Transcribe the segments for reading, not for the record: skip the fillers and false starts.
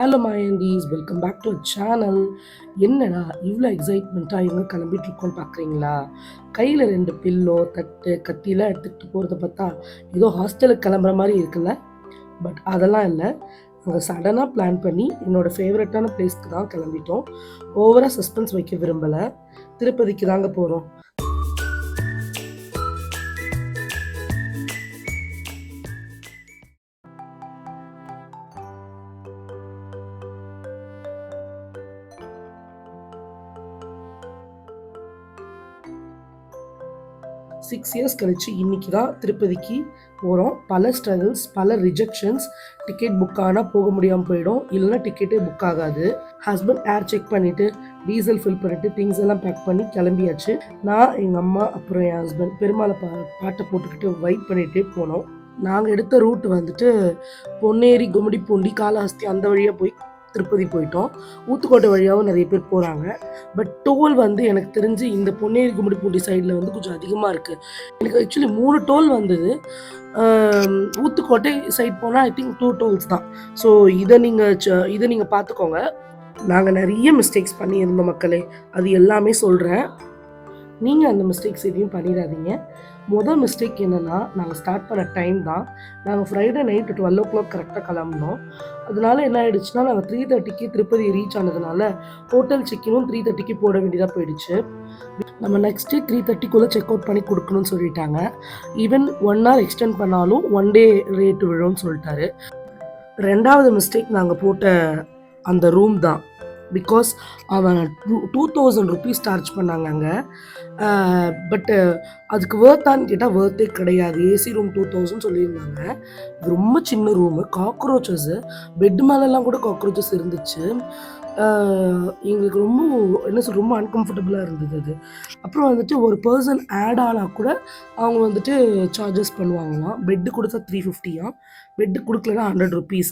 Hello மாயண்டீஸ், welcome back to channel. என்னடா இவ்வளோ எக்ஸைட்மெண்ட்டாக இவங்க கிளம்பிட்டு இருக்கோன்னு பார்க்குறீங்களா? கையில் 2 பில்லோ, தட்டு, கத்திலாம் எடுத்துகிட்டு போகிறத பார்த்தா ஏதோ ஹாஸ்டலுக்கு கிளம்புற மாதிரி இருக்குல்ல. பட் அதெல்லாம் இல்லை, நாங்கள் சடனாக பிளான் பண்ணி என்னோடய ஃபேவரட்டான பிளேஸ்க்கு தான் கிளம்பிட்டோம். ஓவராக சஸ்பென்ஸ் வைக்க விரும்பலை. திருப்பதிக்கு தாங்க போகிறோம். 6 இயர்ஸ் கழிச்சு இன்னைக்கு தான் திருப்பதிக்கு போகிறோம். பல ஸ்ட்ரகிள்ஸ், பல ரிஜெக்ஷன்ஸ். டிக்கெட் புக் ஆனால் போக முடியாமல் போயிடும், இல்லைனா டிக்கெட்டே புக் ஆகாது. ஹஸ்பண்ட் ஏர் செக் பண்ணிவிட்டு டீசல் ஃபில் பண்ணிவிட்டு திங்ஸ் எல்லாம் பேக் பண்ணி கிளம்பியாச்சு. நான், எங்கள் அம்மா, அப்புறம் என் ஹஸ்பண்ட் பெருமாளை பாட்டை போட்டுக்கிட்டு வெயிட் பண்ணிகிட்டே போனோம். நாங்கள் எடுத்த ரூட் வந்துட்டு பொன்னேரி, கும்மிடிப்பூண்டி, காளஹஸ்தி அந்த வழியாக போய் திருப்பதி போயிட்டோம். ஊத்துக்கோட்டை வழியாகவும் நிறைய பேர் போகிறாங்க. பட் டோல் வந்து எனக்கு தெரிஞ்சு இந்த பொன்னேரி, கும்மிடிப்பூண்டி சைடில் வந்து கொஞ்சம் அதிகமாக இருக்குது. எனக்கு ஆக்சுவலி 3 டோல் வந்தது. ஊத்துக்கோட்டை சைட் போனால் ஐ திங்க் 2 டோல்ஸ் தான். ஸோ இதை நீங்கள் பார்த்துக்கோங்க. நாங்கள் நிறைய மிஸ்டேக்ஸ் பண்ணியிருந்தோம் மக்களே, அது எல்லாமே சொல்கிறேன். நீங்கள் அந்த மிஸ்டேக்ஸ் எதையும் பண்ணிடாதீங்க. மொதல் மிஸ்டேக் என்னென்னா, நாங்கள் ஸ்டார்ட் பண்ண டைம் தான். நாங்கள் ஃப்ரைடே நைட்டு 12 o'clock கரெக்டாக கிளம்பினோம். அதனால என்ன ஆகிடுச்சுன்னா, நாங்கள் 3:30க்கு திருப்பதி ரீச் ஆனதுனால ஹோட்டல் செக்கினும் 3:30க்கு போட வேண்டியதாக போயிடுச்சு. நம்ம நெக்ஸ்ட் டே 3:30க்குள்ளே செக் அவுட் பண்ணி கொடுக்கணும்னு சொல்லிட்டாங்க. ஈவன் 1 hour எக்ஸ்டெண்ட் பண்ணாலும் 1 day ரேட்டு விழும்னு சொல்லிட்டாரு. 2வது மிஸ்டேக் நாங்கள் போட்ட அந்த ரூம் தான். பிகாஸ் அவன் 2000 rupees சார்ஜ் பண்ணாங்க அங்கே. பட்டு அதுக்கு வேர்த்தான்னு கேட்டால் வேர்த்தே கிடையாது. ஏசி ரூம் 2000 சொல்லியிருந்தாங்க. ரொம்ப சின்ன ரூமு, காக்ரோச்சஸ்ஸு, பெட்டு மேலெல்லாம் கூட காக்ரோச்சஸ் இருந்துச்சு. எங்களுக்கு ரொம்ப அன்கம்ஃபர்டபுளாக இருந்தது அது. அப்புறம் வந்துட்டு ஒரு பர்சன் ஆட் ஆனால் கூட அவங்க வந்துட்டு சார்ஜஸ் பண்ணுவாங்களாம். பெட்டு கொடுத்தா 350, பெட்டு கொடுக்கலன்னா 100 rupees.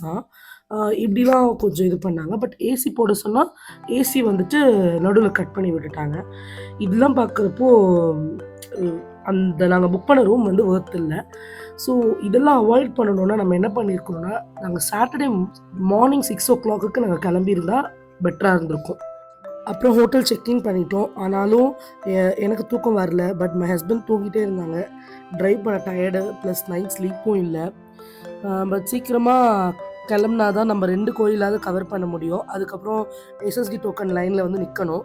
இப்படிலாம் கொஞ்சம் இது பண்ணாங்க. பட் ஏசி போட சொன்னால் ஏசி வந்துட்டு நடுவில் கட் பண்ணி விட்டுட்டாங்க. இதெல்லாம் பார்க்குறப்போ அந்த நாங்கள் புக் பண்ண ரூம் வந்து ஒர்த் இல்லை. ஸோ இதெல்லாம் அவாய்ட் பண்ணணுன்னா நம்ம என்ன பண்ணியிருக்கோம்னா, நாங்கள் சாட்டர்டே மார்னிங் 6 o'clock நாங்கள் கிளம்பியிருந்தால் பெட்டராக இருந்திருக்கும். அப்புறம் ஹோட்டல் செக்இன் பண்ணிட்டோம். ஆனாலும் எனக்கு தூக்கம் வரல. பட் மை ஹஸ்பண்ட் தூங்கிட்டே இருந்தாங்க. ட்ரைவ் பண்ண டயர்டு ப்ளஸ் நைட் ஸ்லீப்பும் இல்லை. பட் சீக்கிரமாக கிளம்புனா தான் நம்ம 2 கோயிலாவது கவர் பண்ண முடியும். அதுக்கப்புறம் எஸ்எஸ்டி டோக்கன் லைனில் வந்து நிற்கணும்.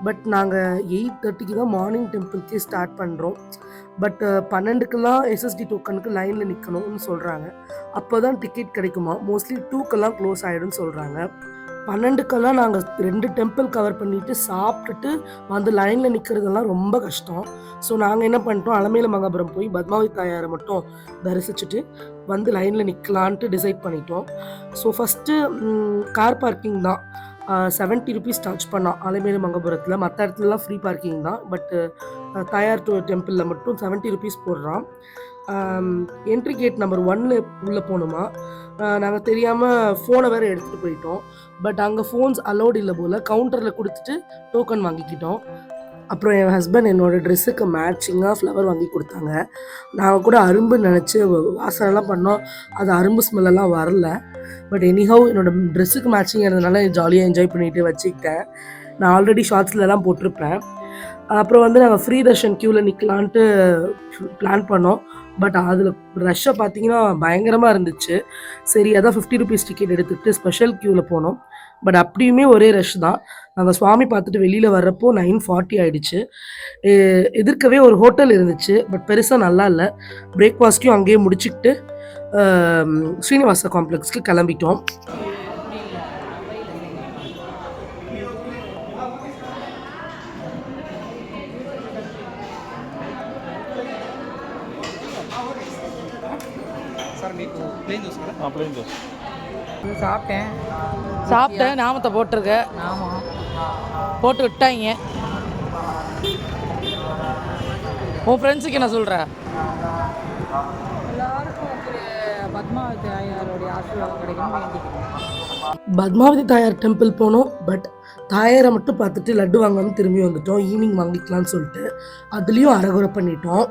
பட் நாங்கள் 8:30க்கு தான் மார்னிங் டெம்பிள்க்கே ஸ்டார்ட் பண்ணுறோம். பட் 12க்குலாம் எஸ்எஸ்டி டோக்கனுக்கு லைனில் நிற்கணும்னு சொல்கிறாங்க. அப்போ தான் டிக்கெட் கிடைக்குமா. மோஸ்ட்லி 2க்கெல்லாம் க்ளோஸ் ஆகிடும்னு சொல்கிறாங்க. 12க்கெல்லாம் நாங்கள் 2 டெம்பிள் கவர் பண்ணிவிட்டு சாப்பிட்டுட்டு வந்து லைனில் நிற்கிறதெல்லாம் ரொம்ப கஷ்டம். ஸோ நாங்கள் என்ன பண்ணிட்டோம், அலமேல மகாபுரம் போய் பத்மாவதி தாயாரை மட்டும் தரிசிச்சுட்டு வந்து லைனில் நிற்கலான்ட்டு டிசைட் பண்ணிட்டோம். ஸோ ஃபஸ்ட்டு கார் பார்க்கிங் தான் 70 rupees சார்ஜ் பண்ணோம் அலமேல மகாபுரத்தில். மற்ற இடத்துலலாம் ஃப்ரீ பார்க்கிங் தான். பட்டு தாயார் டெம்பிளில் மட்டும் 70 rupees போடுறான். என்ட்ரி கேட் நம்பர் 1 உள்ளே போகணுமா. நாங்கள் தெரியாமல் ஃபோனை வேறு எடுத்துகிட்டு போயிட்டோம். பட் அங்கே ஃபோன்ஸ் அலோடு இல்லை போல். கவுண்டரில் கொடுத்துட்டு டோக்கன் வாங்கிக்கிட்டோம். அப்புறம் என் ஹஸ்பண்ட் என்னோடய ட்ரெஸ்ஸுக்கு மேட்சிங்காக ஃப்ளவர் வாங்கி கொடுத்தாங்க. நாங்கள் கூட அரும்பு நினச்சி வாசனைலாம் பண்ணோம். அது அரும்பு ஸ்மெல்லாம் வரல. பட் எனிஹவ் என்னோடய ட்ரெஸ்ஸுக்கு மேட்சிங் இருந்ததுனால ஜாலியாக என்ஜாய் பண்ணிட்டு வச்சுக்கிட்டேன். நான் ஆல்ரெடி ஷார்ட்ஸ்லலாம் போட்டிருப்பேன். அப்புறம் வந்து நாங்கள் ஃப்ரீ தர்ஷன் க்யூவில் நிற்கலான்ட்டு பிளான் பண்ணோம். பட் அதில் ரஷ்ஷை பார்த்தீங்கன்னா பயங்கரமாக இருந்துச்சு. சரி, அதான் 50 rupees டிக்கெட் எடுத்துகிட்டு ஸ்பெஷல் க்யூவில் போனோம். பட் அப்படியுமே ஒரே ரஷ் தான். நாங்கள் சுவாமி பார்த்துட்டு வெளியில் வர்றப்போ 9:40 ஆகிடுச்சு. எதிர்க்கவே ஒரு ஹோட்டல் இருந்துச்சு. பட் பெருசாக நல்லா இல்லை. பிரேக்ஃபாஸ்ட்டையும் அங்கேயே முடிச்சுக்கிட்டு ஸ்ரீனிவாச காம்ப்ளெக்ஸ்க்கு கிளம்பிட்டோம். சாப்பிட்டேன். நாமத்தை போட்டிருக்க போட்டு விட்டாங்க. உன் ஃப்ரெண்ட்ஸுக்கு என்ன சொல்கிற? பத்மாவதி தாயாரோடைய ஆசீர்வாதம் கிடைக்கும் வேண்டிக்கிறேன். பத்மாவதி தாயார் டெம்பிள் போனோம். பட் தாயாரை மட்டும் பார்த்துட்டு லட்டு வாங்காமல் திரும்பி வந்துட்டோம். ஈவினிங் வாங்கிக்கலாம்னு சொல்லிட்டு அதுலேயும் அரகுறை பண்ணிட்டோம்.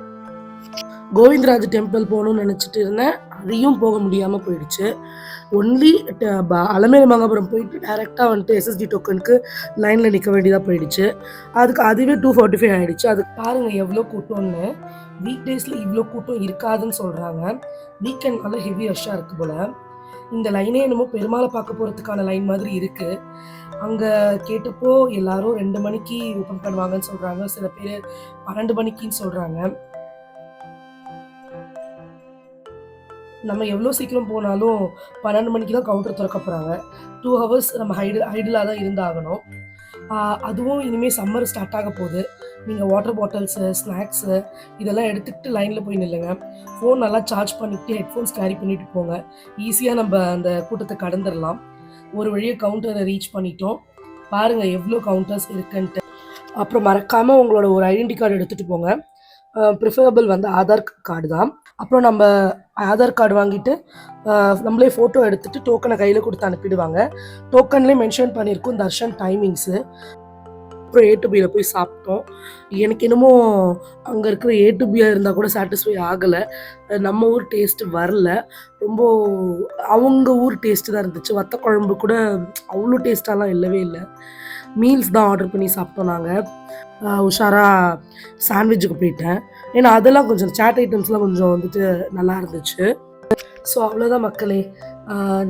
கோவிந்தராஜ் டெம்பிள் போகணும்னு நினச்சிட்டு இருந்தேன். அதையும் போக முடியாமல் போயிடுச்சு. ஒன்லி அலமேலு மங்காபுரம் போயிட்டு டேரெக்டாக வந்துட்டு எஸ்எஸ்டி டோக்கனுக்கு லைனில் நிற்க வேண்டியதாக போயிடுச்சு. அதுவே 2:45 ஆகிடுச்சு. அதுக்கு பாருங்கள் எவ்வளோ கூட்டம்னு. வீக் டேஸில் இவ்வளோ கூட்டம் இருக்காதுன்னு சொல்கிறாங்க. வீக்கெண்ட்னால ஹெவி ரஷ்ஷாக இருக்குது போல். இந்த லைனே என்னமோ பெருமாளை பார்க்க போகிறதுக்கான லைன் மாதிரி இருக்குது. அங்கே கேட்டப்போ எல்லாரும் 2 மணிக்கு ஓப்பன் பண்ணுவாங்கன்னு சொல்கிறாங்க. சில பேர் 12 மணிக்குன்னு சொல்கிறாங்க. நம்ம எவ்வளோ சீக்கிரம் போனாலும் 12 மணிக்கு தான் கவுண்டர் திறக்க போகிறாங்க. 2 ஹவர்ஸ் நம்ம ஐடிலாக தான் இருந்தாகணும். அதுவும் இனிமேல் சம்மர் ஸ்டார்ட் ஆக போகுது. நீங்கள் வாட்டர் பாட்டில்ஸு, ஸ்நாக்ஸு இதெல்லாம் எடுத்துக்கிட்டு லைனில் போய் நில்லுங்க. ஃபோன் நல்லா சார்ஜ் பண்ணிவிட்டு ஹெட்ஃபோன்ஸ் கேரி பண்ணிவிட்டு போங்க. ஈஸியாக நம்ம அந்த கூட்டத்தை கடந்துடலாம். ஒரு வழியாக கவுண்டரை ரீச் பண்ணிட்டோம். பாருங்கள் எவ்வளோ கவுண்டர்ஸ் இருக்குன்ட்டு. அப்புறம் மறக்காமல் உங்களோட ஒரு ஐடென்டி கார்டு எடுத்துகிட்டு போங்க. ப்ரிஃபரபிள் வந்து ஆதார் கார்டு தான். அப்புறம் நம்ம ஆதார் கார்டு வாங்கிட்டு நம்மளே ஃபோட்டோ எடுத்துகிட்டு டோக்கனை கையில் கொடுத்து அனுப்பிடுவாங்க. டோக்கன்லேயே மென்ஷன் பண்ணியிருக்கோம் தர்ஷன் டைமிங்ஸு. அப்புறம் A to Bயில் போய் சாப்பிட்டோம். எனக்கு என்னமோ அங்கே இருக்கிற A to Bயாக இருந்தால் கூட சாட்டிஸ்ஃபை ஆகலை. நம்ம ஊர் டேஸ்ட்டு வரல. ரொம்ப அவங்க ஊர் டேஸ்ட்டு தான் இருந்துச்சு. வத்த குழம்பு கூட அவ்வளோ டேஸ்ட்டாலாம் இல்லவே இல்லை. மீல்ஸ் தான் ஆர்டர் பண்ணி சாப்பிட்டோம் நாங்கள். உஷாராக சாண்ட்விட்சுக்கு போயிட்டேன். ஏன்னா அதெல்லாம் கொஞ்சம் சாட் ஐட்டம்ஸ்லாம் கொஞ்சம் வந்துட்டு நல்லா இருந்துச்சு. ஸோ அவ்வளோதான் மக்களே.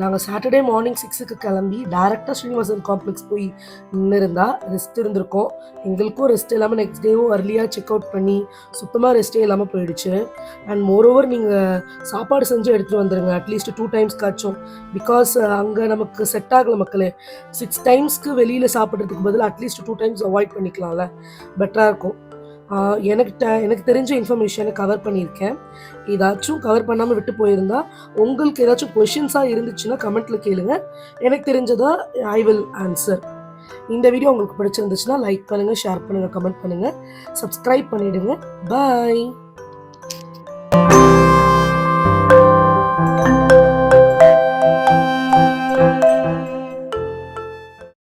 நாங்கள் சாட்டர்டே மார்னிங் 6க்கு கிளம்பி டேரெக்டாக ஸ்ரீனிவாசன் காம்ப்ளெக்ஸ் போய் நின்று இருந்தால் ரெஸ்ட் இருந்திருக்கோம். எங்களுக்கும் ரெஸ்ட் இல்லாமல் நெக்ஸ்ட் டேவும் அர்லியாக செக் அவுட் பண்ணி சுத்தமாக ரெஸ்ட்டே இல்லாமல் போயிடுச்சு. அண்ட் மோரோவர் நீங்கள் சாப்பாடு செஞ்சு எடுத்துகிட்டு வந்துடுங்க அட்லீஸ்ட் 2 டைம்ஸ்க்காச்சும். பிகாஸ் அங்கே நமக்கு செட் ஆகலை மக்களே. 6 டைம்ஸ்க்கு வெளியில் சாப்பிட்றதுக்கு பதில் அட்லீஸ்ட் 2 டைம்ஸ் அவாய்ட் பண்ணிக்கலாம்ல, பெட்டராக இருக்கும். எனக்கு தெரிஞ்ச இன்ஃபர்மேஷனை கவர் பண்ணியிருக்கேன். ஏதாச்சும் கவர் பண்ணாமல் விட்டு போயிருந்தா உங்களுக்கு ஏதாச்சும் கொஷின்ஸாக இருந்துச்சுன்னா கமெண்ட்டில் கேளுங்க. எனக்கு தெரிஞ்சதா ஐ வில் ஆன்சர். இந்த வீடியோ உங்களுக்கு பிடிச்சிருந்துச்சுன்னா லைக் பண்ணுங்கள், ஷேர் பண்ணுங்கள், கமெண்ட் பண்ணுங்கள், சப்ஸ்கிரைப் பண்ணிவிடுங்க. பாய்.